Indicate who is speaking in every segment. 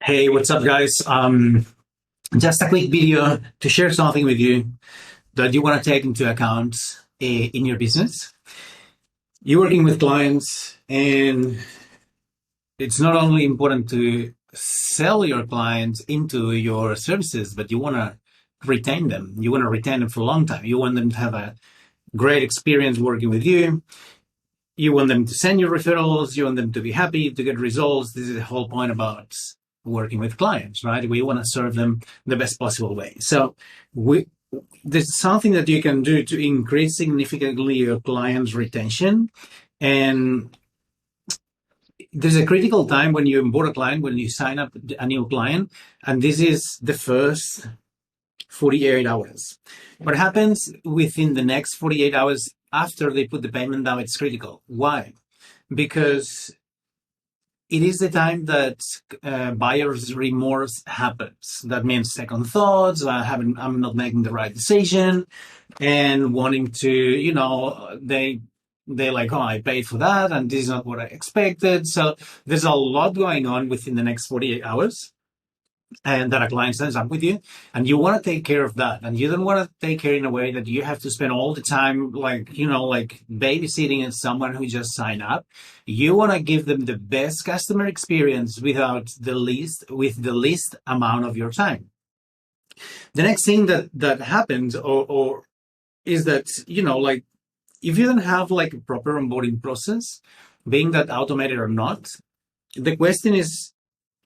Speaker 1: Hey, what's up, guys? Just a quick video to share something with you that you want to take into account in your business. You're working with clients, and it's not only important to sell your clients into your services, but you want to retain them. You want to retain them for a long time. You want them to have a great experience working with you. You want them to send you referrals. You want them to be happy, to get results. This is the whole point about working with clients, right? We want to serve them the best possible way. So there's something that you can do to increase significantly your client's retention. And there's a critical time when you onboard a client, when you sign up a new client, and this is the first 48 hours. What happens within the next 48 hours after they put the payment down, it's critical. Why? Because it is the time that buyer's remorse happens. That means second thoughts, I'm not making the right decision, and wanting to, they're like, oh, I paid for that, and this is not what I expected. So there's a lot going on within the next 48 hours. And that a client signs up with you, and you want to take care of that, and you don't want to take care in a way that you have to spend all the time like babysitting someone who just signed up. You want to give them the best customer experience with the least amount of your time. The next thing that happens or is that if you don't have a proper onboarding process, being that automated or not, the question is,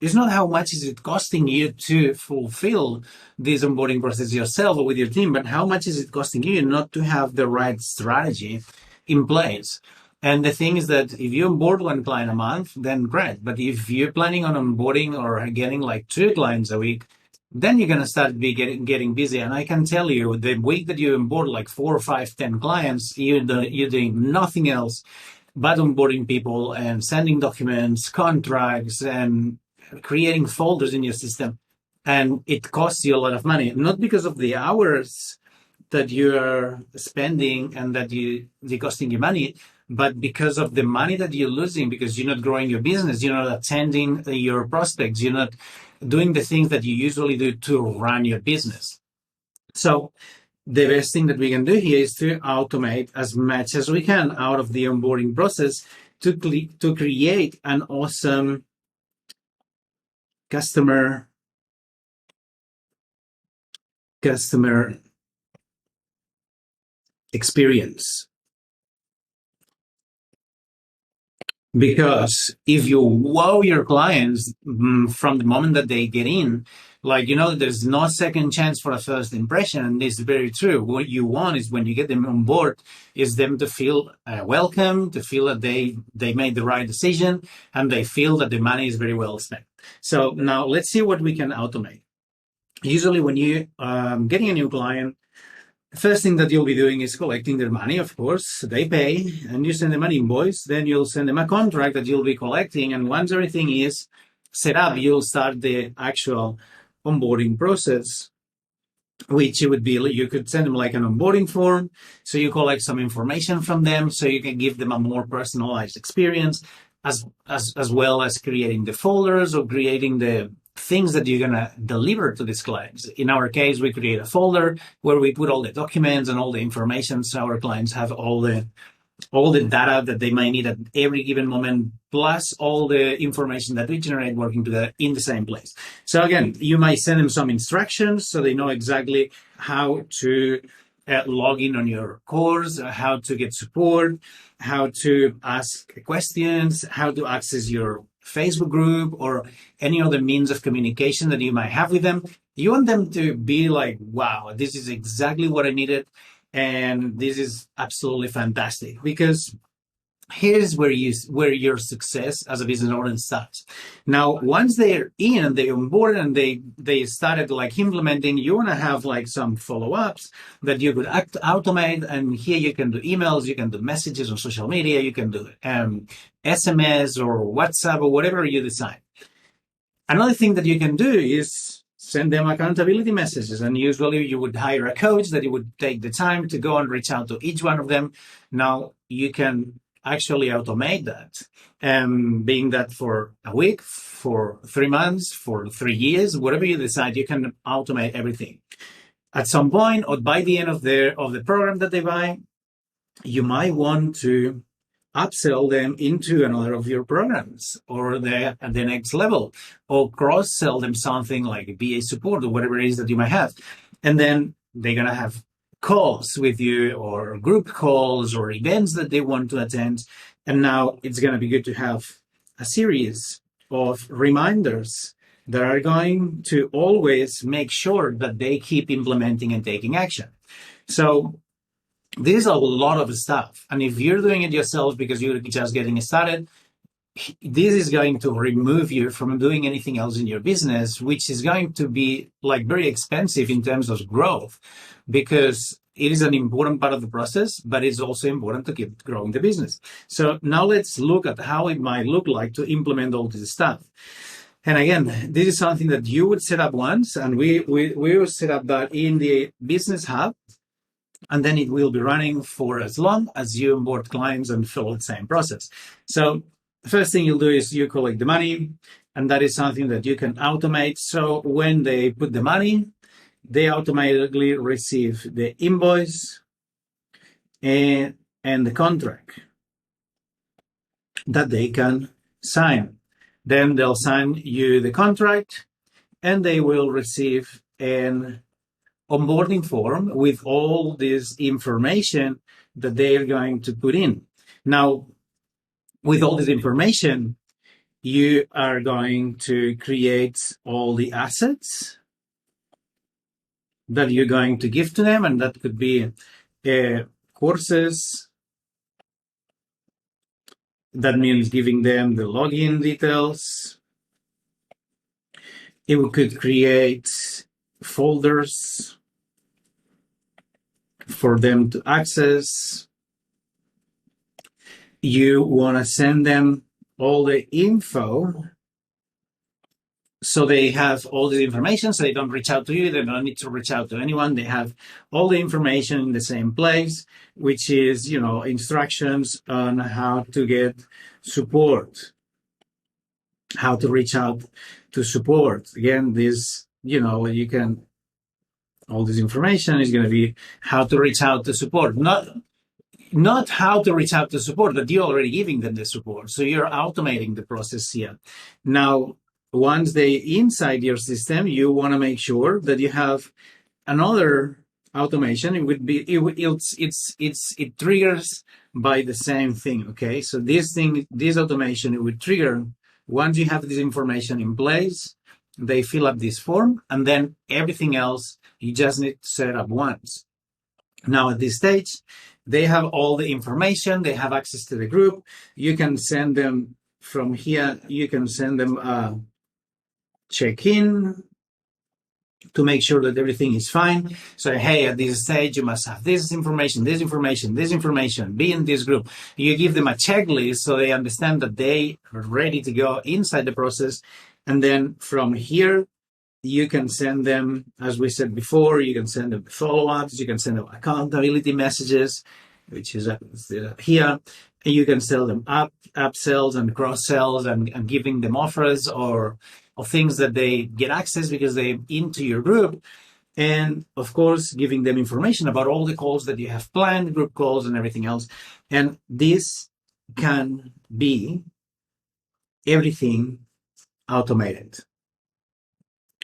Speaker 1: it's not how much is it costing you to fulfill this onboarding process yourself or with your team, but how much is it costing you not to have the right strategy in place. And the thing is that if you onboard one client a month, then great. But if you're planning on onboarding or getting 2 clients a week, then you're going to start getting busy. And I can tell you, the week that you onboard 4 or 5, 10 clients, you're doing nothing else but onboarding people and sending documents, contracts, and creating folders in your system, and it costs you a lot of money, not because of the hours that you are spending and that they're costing you money, but because of the money that you're losing because you're not growing your business, you're not attending your prospects, you're not doing the things that you usually do to run your business. So the best thing that we can do here is to automate as much as we can out of the onboarding process to create an awesome customer experience. Because if you wow your clients from the moment that they get in, there's no second chance for a first impression, and this is very true. What you want is when you get them on board is them to feel welcome, to feel that they made the right decision, and they feel that the money is very well spent. So now let's see what we can automate. Usually when you getting a new client, the first thing that you'll be doing is collecting their money. Of course, they pay, and you send them an invoice. Then you'll send them a contract that you'll be collecting. And once everything is set up, you'll start the actual onboarding process, which it would be, you could send them an onboarding form. So you collect some information from them so you can give them a more personalized experience, as well as creating the folders or creating the things that you're going to deliver to these clients. In our case, we create a folder where we put all the documents and all the information so our clients have all the data that they might need at every given moment, plus all the information that we generate working together in the same place. So again, you might send them some instructions so they know exactly how to log in on your course, how to get support, how to ask questions, how to access your Facebook group or any other means of communication that you might have with them. You want them to be like, wow, this is exactly what I needed, and this is absolutely fantastic, because here's where your success as a business owner starts. Now, once they're in and they onboard and they started implementing, you want to have some follow-ups that you could automate. And here you can do emails, you can do messages on social media, you can do SMS or WhatsApp or whatever you decide. Another thing that you can do is send them accountability messages. And usually you would hire a coach that you would take the time to go and reach out to each one of them. Now you can actually automate that. Being that for a week, for 3 months, for 3 years, whatever you decide, you can automate everything. At some point, or by the end of the program that they buy, you might want to upsell them into another of your programs, or at the next level, or cross-sell them something like BA support or whatever it is that you might have. And then they're going to have calls with you, or group calls, or events that they want to attend. And now it's going to be good to have a series of reminders that are going to always make sure that they keep implementing and taking action. So this is a lot of stuff. And if you're doing it yourself because you're just getting started, this is going to remove you from doing anything else in your business, which is going to be like very expensive in terms of growth, because it is an important part of the process, but it's also important to keep growing the business. So now let's look at how it might look like to implement all this stuff. And again, this is something that you would set up once, and we will set up that in the Business Hub, and then it will be running for as long as you onboard clients and follow the same process. So the first thing you'll do is you collect the money, and that is something that you can automate. So when they put the money, they automatically receive the invoice and the contract that they can sign. Then they'll sign you the contract, and they will receive an onboarding form with all this information that they are going to put in. Now, with all this information, you are going to create all the assets that you're going to give to them, and that could be courses. That means giving them the login details. It could create folders for them to access. You want to send them all the info so they have all the information, so they don't reach out to you. They don't need to reach out to anyone. They have all the information in the same place, which is, instructions on how to get support, how to reach out to support. Again, this, you can, all this information is going to be how to reach out to support, not how to reach out to support, but you're already giving them the support. So you're automating the process here. Now, once they inside your system, you want to make sure that you have another automation. It would be it triggers by the same thing. Okay, so this automation, it would trigger once you have this information in place. They fill up this form, and then everything else you just need to set up once. Now at this stage, they have all the information. They have access to the group. You can send them from here. You can send them a check-in to make sure that everything is fine. So, hey, at this stage, you must have this information, this information, this information, be in this group. You give them a checklist so they understand that they are ready to go inside the process. And then from here, you can send them, as we said before, you can send them follow-ups, you can send them accountability messages, which is here. And you can sell them upsells and cross-sells and giving them offers or things that they get access because they're into your group. And of course, giving them information about all the calls that you have planned, group calls and everything else. And this can be everything automated.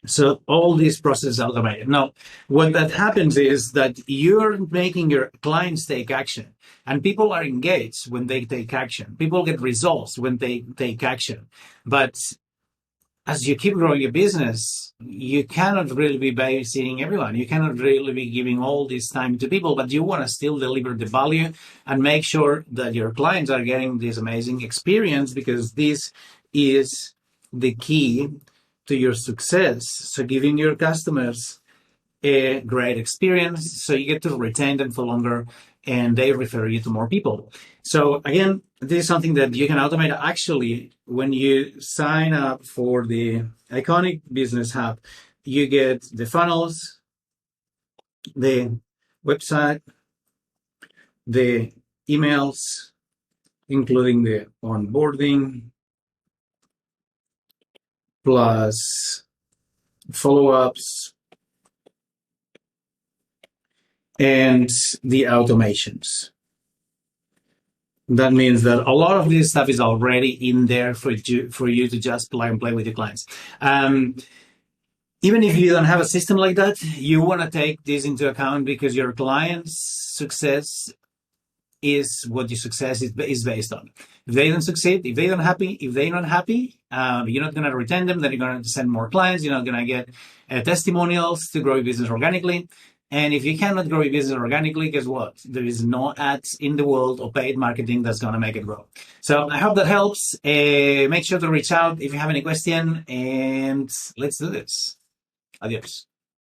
Speaker 1: So all these processes are automated. Now, what that happens is that you're making your clients take action, and people are engaged when they take action. People get results when they take action. But as you keep growing your business, you cannot really be babysitting everyone. You cannot really be giving all this time to people, but you want to still deliver the value and make sure that your clients are getting this amazing experience, because this is the key to your success. So giving your customers a great experience so you get to retain them for longer and they refer you to more people. So again, this is something that you can automate. Actually, when you sign up for the iconic Business Hub, you get the funnels, the website, the emails, including the onboarding plus follow-ups and the automations. That means that a lot of this stuff is already in there for you to just plug and play with your clients. Even if you don't have a system like that, you want to take this into account because your client's success is what your success is based on. If they don't succeed, if they're not happy, you're not going to retain them, then you're going to send more clients, you're not going to get testimonials to grow your business organically. And if you cannot grow your business organically, guess what? There is no ads in the world or paid marketing that's going to make it grow. So I hope that helps. Make sure to reach out if you have any question, and let's do this. Adios.